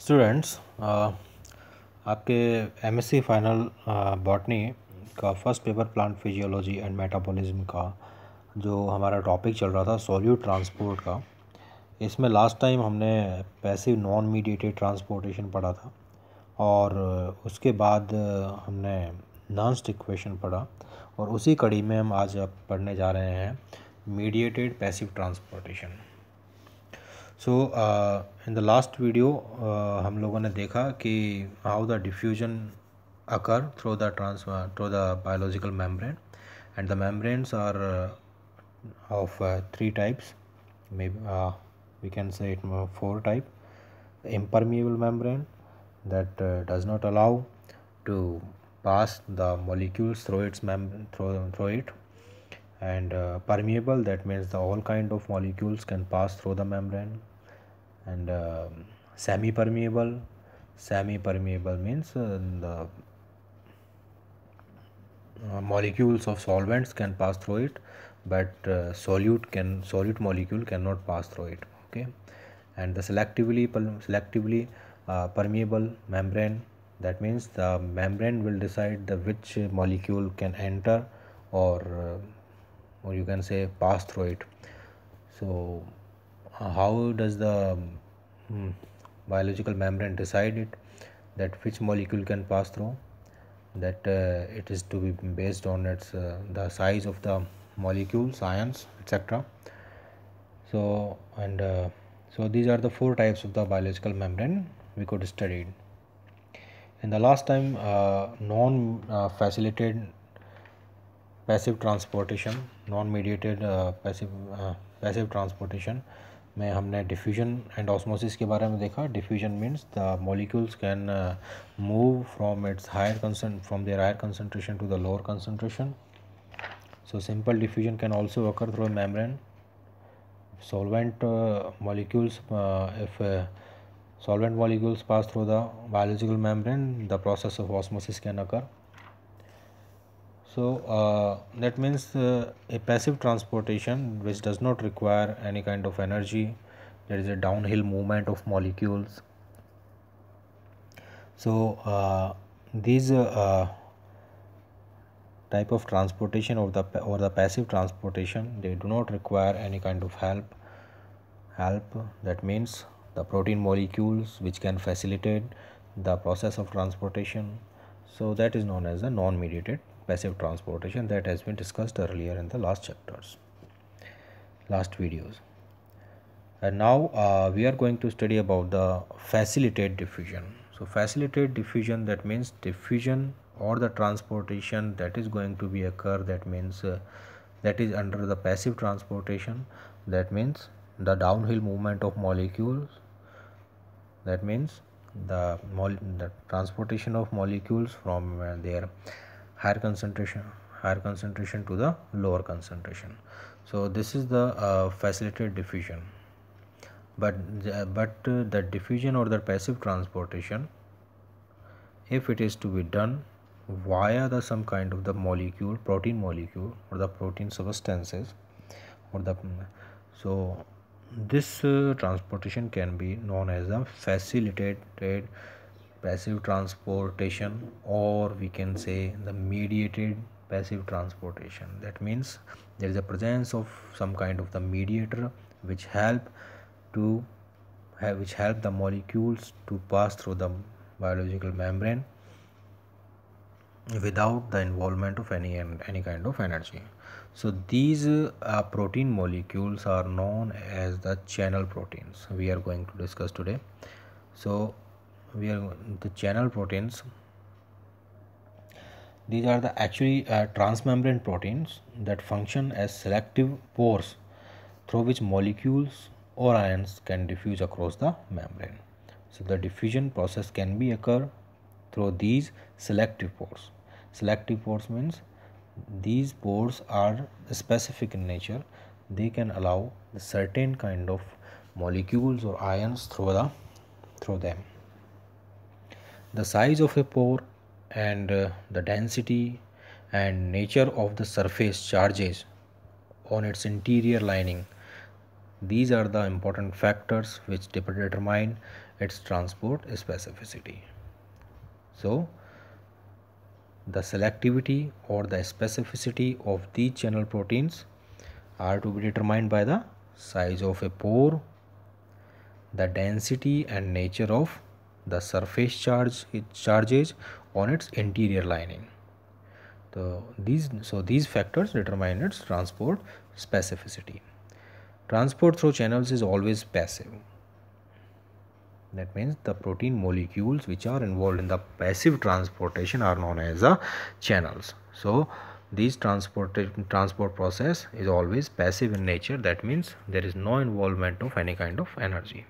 Students, आपके MSc final botany का first paper plant physiology and metabolism का जो हमारा टॉपिक चल रहा था सॉल्यूट ट्रांसपोर्ट का, इसमें लास्ट टाइम हमने पैसिव नॉन मीडिएटेड ट्रांसपोर्टेशन पढ़ा था और उसके बाद हमने नॉन इक्वेशन पढ़ा और उसी कड़ी में हम आज अब पढ़ने जा रहे हैं mediated passive transportation. So in the last video हम लोगों ने देखा कि how the diffusion occur through the biological membrane and the membranes are of three types, maybe we can say it four type. Impermeable membrane that does not allow to pass the molecules through its through it, and permeable, that means the all kind of molecules can pass through the membrane, and semi permeable means the molecules of solvents can pass through it, but solute molecule cannot pass through it. Okay, and the selectively permeable membrane, that means the membrane will decide the which molecule can enter or you can say pass through it. So how does the biological membrane decide it, that which molecule can pass through? That it is to be based on its the size of the molecules, ions, etc. So so these are the four types of the biological membrane we could study. In the last time, non facilitated passive transportation, non mediated passive transportation में हमने diffusion and osmosis के बारे में देखा. Diffusion means the molecules can move from their higher concentration to the lower concentration. So simple diffusion can also occur through a membrane. Solvent molecules, if solvent molecules pass through the biological membrane, the process of osmosis can occur. So that means a passive transportation which does not require any kind of energy. There is a downhill movement of molecules. So these type of transportation or the passive transportation, they do not require any kind of help. That means the protein molecules which can facilitate the process of transportation. So that is known as the non-mediated passive transportation, that has been discussed earlier in the last videos. And now we are going to study about the facilitated diffusion. So facilitated diffusion, that means diffusion or the transportation that is going to be occur, that means that is under the passive transportation. That means the downhill movement of molecules, that means the transportation of molecules from their higher concentration to the lower concentration. So this is the facilitated diffusion. But the diffusion or the passive transportation, if it is to be done via the some kind of the molecule, protein molecule or the protein substances, or the so this transportation can be known as a facilitated passive transportation, or we can say the mediated passive transportation. That means there is a presence of some kind of the mediator which help the molecules to pass through the biological membrane without the involvement of any kind of energy. So these protein molecules are known as the channel proteins, we are going to discuss today. So the channel proteins, these are the actually transmembrane proteins that function as selective pores through which molecules or ions can diffuse across the membrane. So the diffusion process can be occur through these selective pores. Selective pores means these pores are specific in nature. They can allow a certain kind of molecules or ions through them. The size of a pore and the density and nature of the surface charges on its interior lining These are the important factors which determine its transport specificity. So the selectivity or the specificity of these channel proteins are to be determined by the size of a pore, the density and nature of the surface charges on its interior lining. So these factors determine its transport specificity. Transport through channels is always passive. That means the protein molecules which are involved in the passive transportation are known as the channels. So this transport process is always passive in nature. That means there is no involvement of any kind of energy.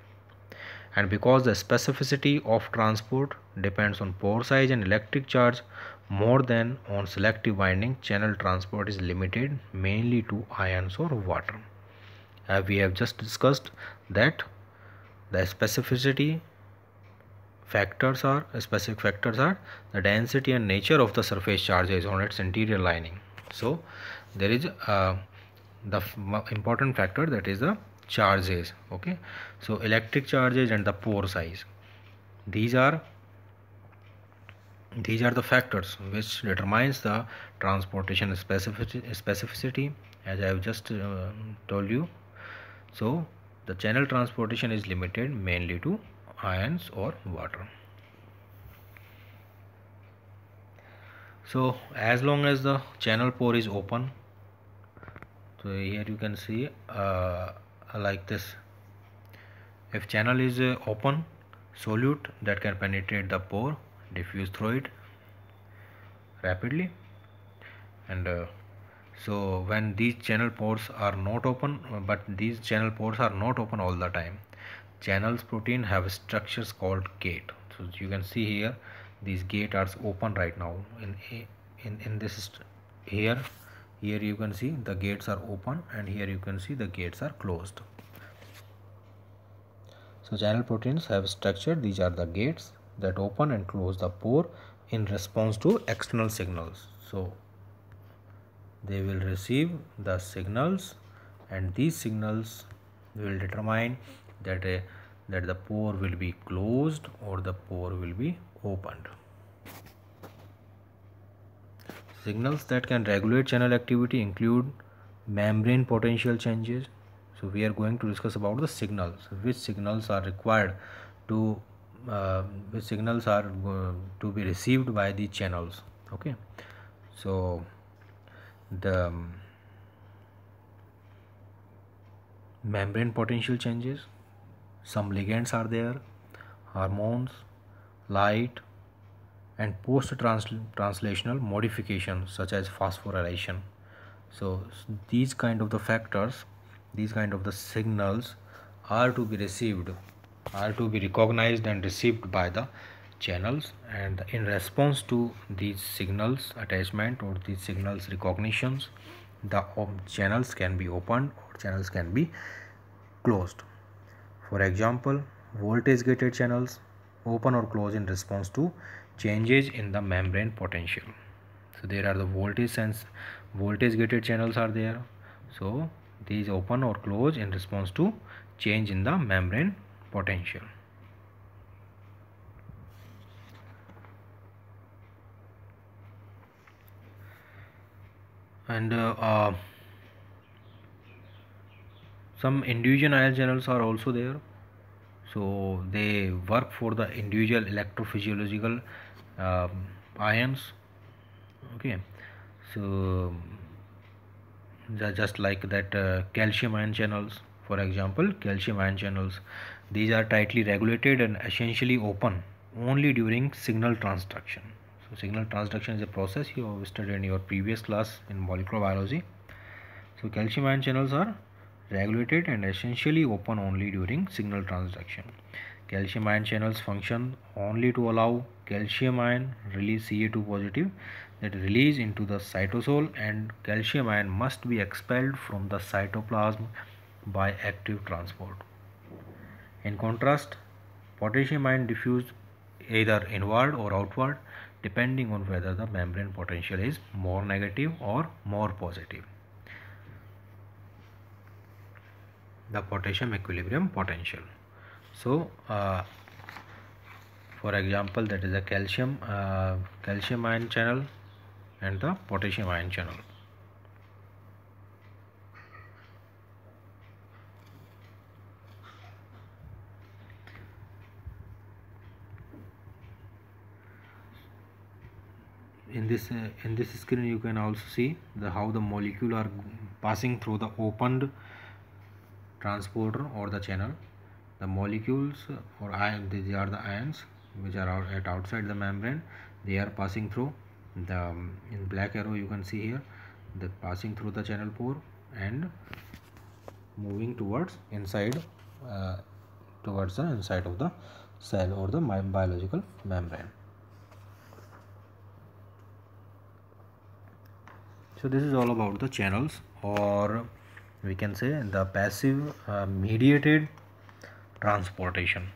And because the specificity of transport depends on pore size and electric charge more than on selective binding, channel transport is limited mainly to ions or water. We have just discussed that the specific factors are the density and nature of the surface charges on its interior lining. So there is the important factor, that is the charges. Okay, so electric charges and the pore size, these are the factors which determines the transportation specificity, as I have just told you. So the channel transportation is limited mainly to ions or water. So as long as the channel pore is open, so here you can see like this. If channel is open, solute that can penetrate the pore diffuse through it rapidly, and so when these channel pores are not open, but these channel pores are not open all the time, channels protein have structures called gate. So you can see here these gate are open right now in this here you can see the gates are open, and here you can see the gates are closed. So channel proteins have structure. These are the gates that open and close the pore in response to external signals. So they will receive the signals, and these signals will determine that that the pore will be closed or the pore will be opened. Signals that can regulate channel activity include membrane potential changes. So we are going to discuss about the signals, which signals are required to which signals are to be received by the channels. Okay, so the membrane potential changes, some ligands are there, hormones, light, and post-translational modifications such as phosphorylation. So these kind of the factors, these kind of the signals are to be received, are to be recognized and received by the channels, and in response to these signals attachment or these signals recognitions, the channels can be opened or channels can be closed. For example, voltage gated channels open or close in response to changes in the membrane potential. So there are the voltage gated channels are there. So these open or close in response to change in the membrane potential. And some induction ion channels are also there. So they work for the individual electrophysiological ions. Okay, so just like that calcium ion channels, for example, calcium ion channels, these are tightly regulated and essentially open only during signal transduction. So signal transduction is a process you have studied in your previous class in molecular biology. So calcium ion channels are regulated and essentially open only during signal transduction. Calcium ion channels function only to allow calcium ion release Ca2 positive that release into the cytosol, and calcium ion must be expelled from the cytoplasm by active transport. In contrast, potassium ion diffuse either inward or outward depending on whether the membrane potential is more negative or more positive. the potassium equilibrium potential. So for example, that is a calcium ion channel and the potassium ion channel. In this screen you can also see how the molecule are passing through the opened transporter or the channel. The molecules or ion, these are the ions which are at outside the membrane. They are passing through the in black arrow you can see here, the passing through the channel pore and moving towards inside towards the inside of the cell or the biological membrane. So this is all about the channels, or we can say the passive mediated transportation.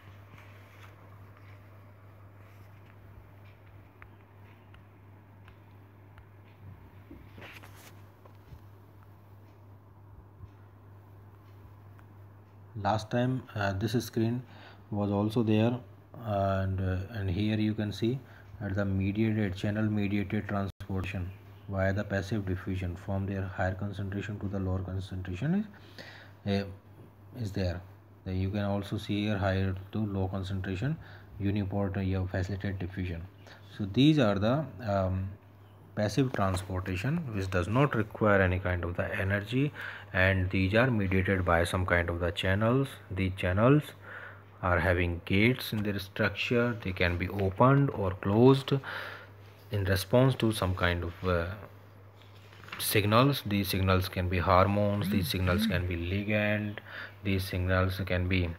Last time this screen was also there, and here you can see at the mediated channel mediated transportation via the passive diffusion from their higher concentration to the lower concentration is there. You can also see here higher to low concentration uniport facilitated diffusion. So these are the passive transportation which does not require any kind of the energy, and these are mediated by some kind of the channels. These channels are having gates in their structure. They can be opened or closed in response to some kind of signals. These signals can be hormones, these signals can be ligand, these signals can be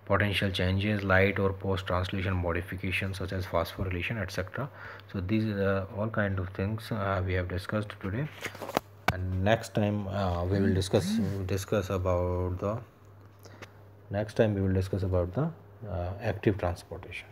potential changes, light or post translation modifications such as phosphorylation, etc. So these are all kind of things we have discussed today, and next time we will discuss about the active transportation.